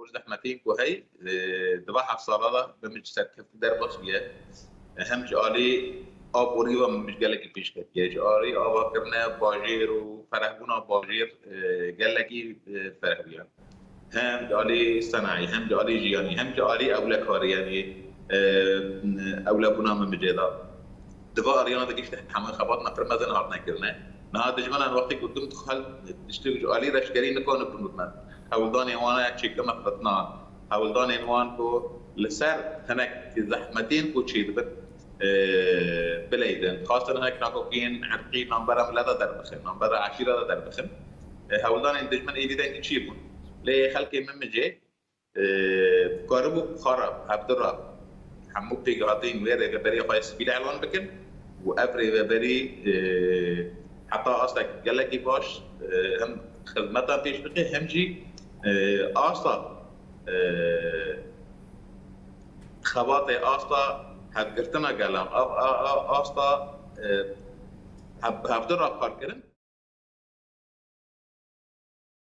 زحمتين كوهي دباحة الصالة بمش سكت دربس بيه هم جالي آبوری و مش گله پیش کرد یه جاری آب کردن باجیر و فرهبونا باجیر گله کی فرهبیان هم جالی صناعی هم جالی جیانی هم جالی اوله کاری یعنی اوله بنا من مجدا دفاع أريانا دقيش حمل خبطنا في رمضان هارنا كرنا نهاد جمانا وقتي قدام تخل تشتري جوالي رشكري نكون بنودنا هولداني وانا شيء كما خطنا هولداني وان كو لسر هناك زحمتين كو شيء بس بلايدن خاصة هناك ناكوكين عرقي نمبر ملاذا دربخن نمبر عشيرة دربخن هولداني دجمن إيدين شيء ليه خلك من مجي كاربو خراب هبدرا حموك تيجاتين وير بري خايس بيلا علون بكن وأفري بري حتى أصلا جلكي باش هم خدمتها فيش بقي همجي أصلا خواطي أصلا هبقرتنا قلم أصلا هبدرا باركرن